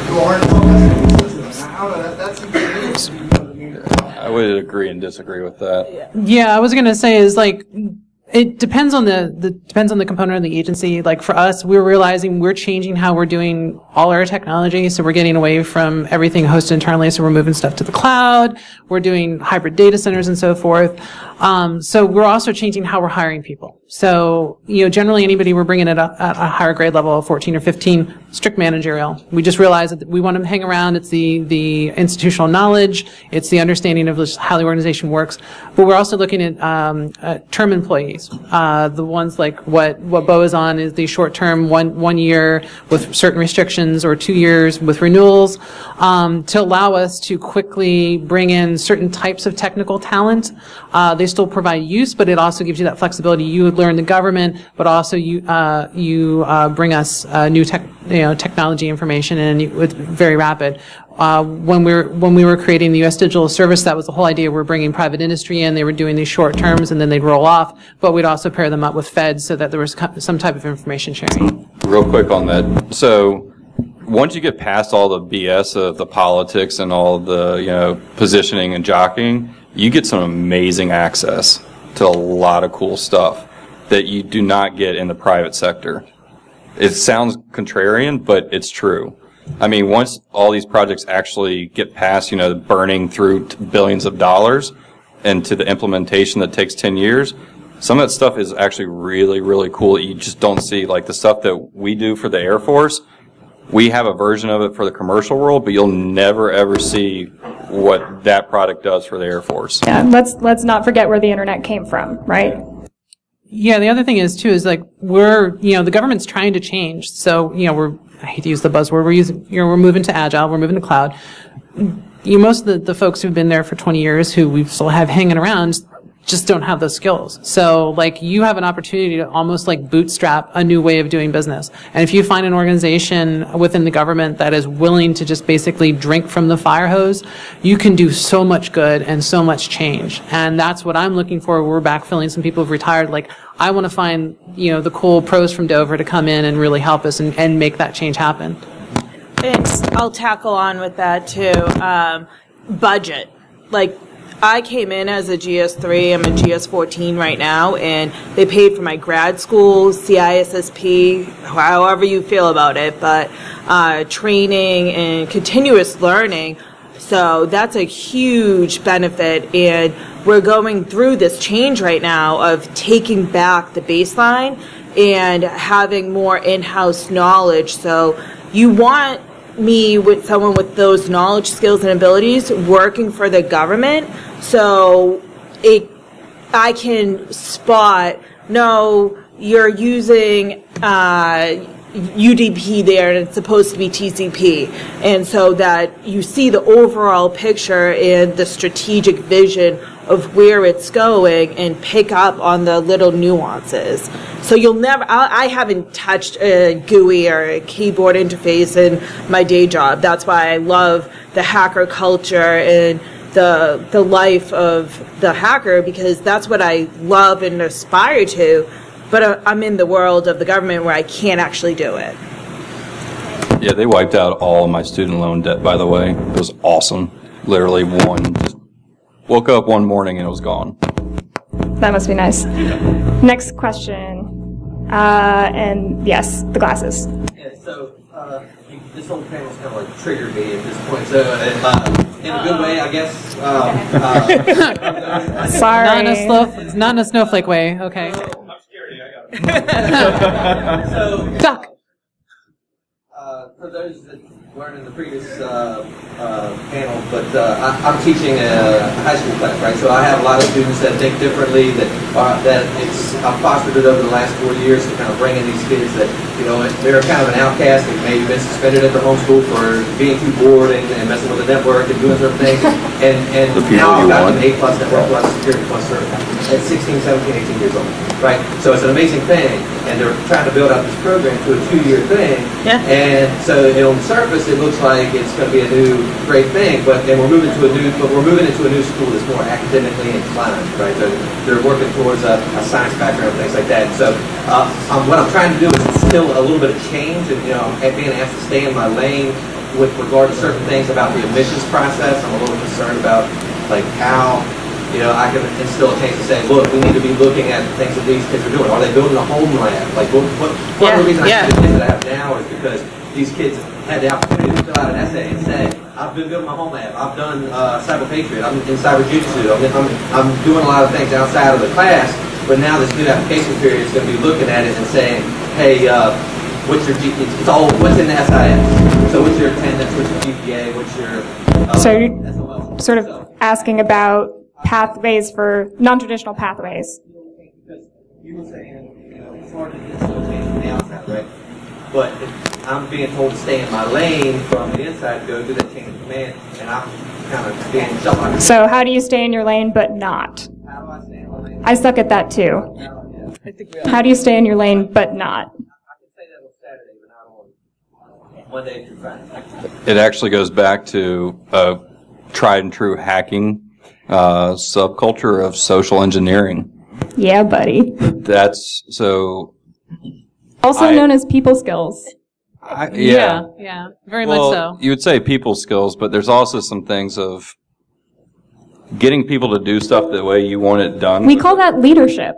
who aren't invested in the system. I don't know, that seems to me. I would agree and disagree with that. Yeah, I was going to say is like, it depends on depends on the component of the agency. Like for us, we're realizing we're changing how we're doing all our technology. So we're getting away from everything hosted internally. So we're moving stuff to the cloud. We're doing hybrid data centers and so forth. So we're also changing how we're hiring people. So, generally anybody we're bringing at a higher grade level of 14 or 15, strict managerial. We just realize that we want them to hang around. It's the institutional knowledge. It's the understanding of how the organization works. But we're also looking at term employees. The ones like what Beau is on is the short term, one year with certain restrictions, or 2 years with renewals, to allow us to quickly bring in certain types of technical talent. They still provide use, but it also gives you that flexibility. You would learn the government, but also you bring us new technology information, and it's very rapid. When we were creating the U.S. Digital Service, that was the whole idea. We're bringing private industry in. They were doing these short terms, and then they'd roll off. But we'd also pair them up with feds so that there was some type of information sharing. Real quick on that. So once you get past all the BS of the politics and all the positioning and jockeying, you get some amazing access to a lot of cool stuff that you do not get in the private sector. It sounds contrarian, but it's true. I mean, once all these projects actually get past, burning through billions of dollars into the implementation that takes 10 years, some of that stuff is actually really, really cool that you just don't see. Like the stuff that we do for the Air Force, we have a version of it for the commercial world, but you'll never, ever see what that product does for the Air Force. Yeah, let's not forget where the internet came from, right? Yeah, the other thing is, too, is like the government's trying to change. So, I hate to use the buzzword, we're moving to agile, we're moving to cloud. Most of the folks who've been there for 20 years who we still have hanging around just don't have those skills. So, like, you have an opportunity to almost like bootstrap a new way of doing business. And if you find an organization within the government that is willing to just basically drink from the fire hose, you can do so much good and so much change. And that's what I'm looking for. We're backfilling some people who've retired. Like, I want to find, the cool pros from Dover to come in and really help us and make that change happen. I'll tackle on with that too. Budget. Like, I came in as a GS3, I'm a GS14 right now, and they paid for my grad school, CISSP, however you feel about it, but training and continuous learning. So that's a huge benefit, and we're going through this change right now of taking back the baseline and having more in-house knowledge. So you want me with someone with those knowledge, skills, and abilities working for the government, so I can spot, no, you're using UDP there and it's supposed to be TCP, and so that you see the overall picture and the strategic vision of where it's going and pick up on the little nuances. So you'll never, I haven't touched a GUI or a keyboard interface in my day job. That's why I love the hacker culture and the life of the hacker, because that's what I love and aspire to, but I'm in the world of the government where I can't actually do it. Yeah, they wiped out all of my student loan debt, by the way. It was awesome. Literally just woke up one morning and it was gone. That must be nice. Next question. And yes, the glasses. Yeah, so this whole panel's kind of like triggered me at this point. So in a good way, I guess. Sorry. Not in a snowflake way. Okay. I'm scared. I got it. Duck. For those that weren't in the previous panel, but I'm teaching a high school class, right? So I have a lot of students that think differently. I've fostered it over the last 4 years to kind of bring in these kids that they're kind of an outcast. They've maybe been suspended at their home school for being too bored and messing with the network and doing certain things. And now I've got an A+ network plus security plus certified at 16, 17, 18 years old, right? So it's an amazing thing, and they're trying to build out this program to a 2-year thing. Yeah. And so on the surface, it looks like it's going to be a new great thing, but we're moving into a new school that's more academically inclined, right? So they're working towards a science background and things like that. So what I'm trying to do is instill a little bit of change, and being asked to stay in my lane with regard to certain things about the admissions process. I'm a little concerned about like how I can instill a change to say, look, we need to be looking at things that these kids are doing. Are they building a home lab? Like, what of the reason I have the kids that I have now is because these kids had the opportunity to fill out an essay and say, I've been building my home lab. I've done Cyber Patriot. I'm in Cyber Jutsu. I'm doing a lot of things outside of the class. But now this new application period is going to be looking at it and saying, hey, what's your what's in the SIS? So what's your attendance? What's your GPA? What's your so you're sort of asking about pathways for non-traditional pathways. Because you were saying, it's hard to instill change from the outside, right? But if I'm being told to stay in my lane from the inside to go do that chain of command, and I'm kind of being self-conscious. So how do you stay in your lane but not? How do I stay in my lane? I suck at that too. How do you stay in your lane but not? I can say that on Saturday, but not on Monday through Friday. It actually goes back to tried and true hacking subculture of social engineering. Yeah, buddy. That's so. Also known as people skills. Yeah, very much so. You would say people skills, but there's also some things of getting people to do stuff the way you want it done. We call that leadership.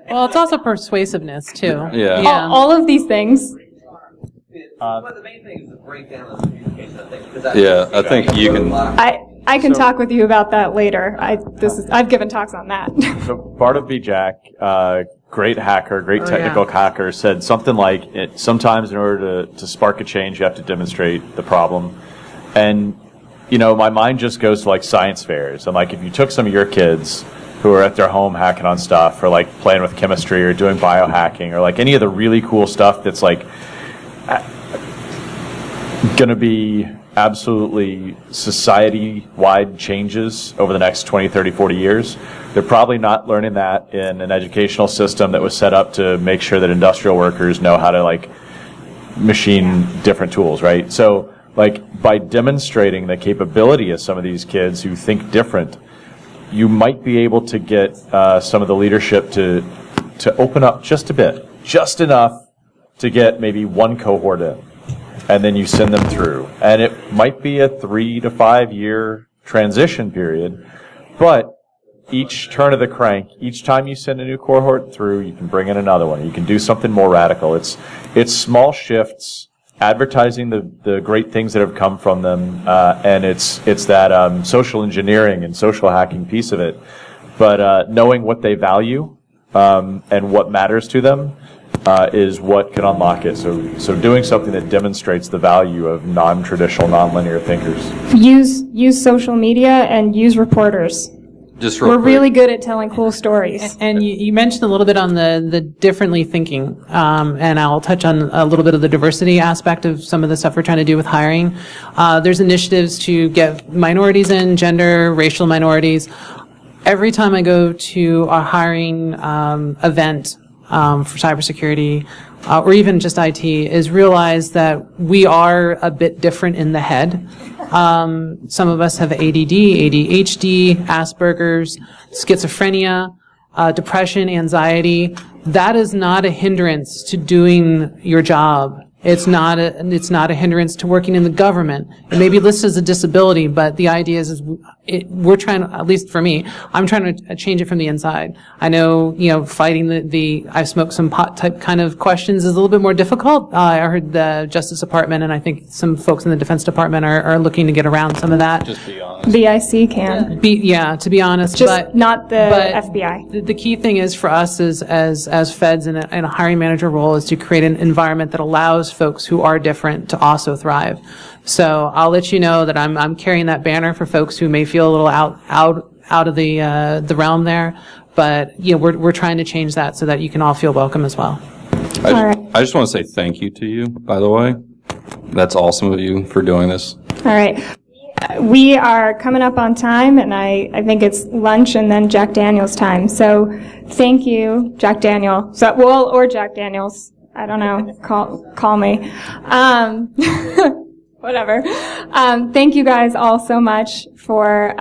Well, it's also persuasiveness too. Yeah. All of these things. But the main thing is the breakdown of communication, I think. I think you can. I can talk with you about that later. I've given talks on that. So Bart of BJack, great hacker, great technical hacker, said something like, sometimes in order to spark a change, you have to demonstrate the problem. And, my mind just goes to like science fairs. And like if you took some of your kids who are at their home hacking on stuff, or like playing with chemistry, or doing biohacking, or like any of the really cool stuff that's like going to be absolutely society-wide changes over the next 20, 30, 40 years. They're probably not learning that in an educational system that was set up to make sure that industrial workers know how to like machine different tools, right? So like by demonstrating the capability of some of these kids who think different, you might be able to get some of the leadership to open up just a bit, just enough to get maybe one cohort in. And then you send them through. And it might be a 3 to 5 year transition period, but each turn of the crank, each time you send a new cohort through, you can bring in another one. You can do something more radical. It's small shifts, advertising the great things that have come from them, and it's that social engineering and social hacking piece of it. But knowing what they value and what matters to them is what can unlock it. So doing something that demonstrates the value of non-traditional, non-linear thinkers. Use social media and use reporters. We're really good at telling cool stories. And you mentioned a little bit on the differently thinking, and I'll touch on a little bit of the diversity aspect of some of the stuff we're trying to do with hiring. There's initiatives to get minorities in, gender, racial minorities. Every time I go to a hiring event for cybersecurity, or even just IT, is realize that we are a bit different in the head. Some of us have ADD, ADHD, Asperger's, schizophrenia, depression, anxiety. That is not a hindrance to doing your job. It's not a hindrance to working in the government. It may be listed as a disability, but the idea is we're trying to, at least for me, I'm trying to change it from the inside. I know, fighting the I smoke some pot type kind of questions is a little bit more difficult. I heard the Justice Department and I think some folks in the Defense Department are looking to get around some of that. Just be honest. BIC can. To be honest. Just not the FBI. The key thing is for us as feds in a hiring manager role is to create an environment that allows folks who are different to also thrive. So I'll let you know that I'm carrying that banner for folks who may feel a little out of the realm there, but we're trying to change that so that you can all feel welcome as well. I just want to say thank you to you, by the way. That's awesome of you for doing this. All right. We are coming up on time, and I think it's lunch and then Jack Daniels time. So thank you, Jack Daniel. Or Jack Daniels. I don't know. Call me. Whatever. Thank you guys all so much for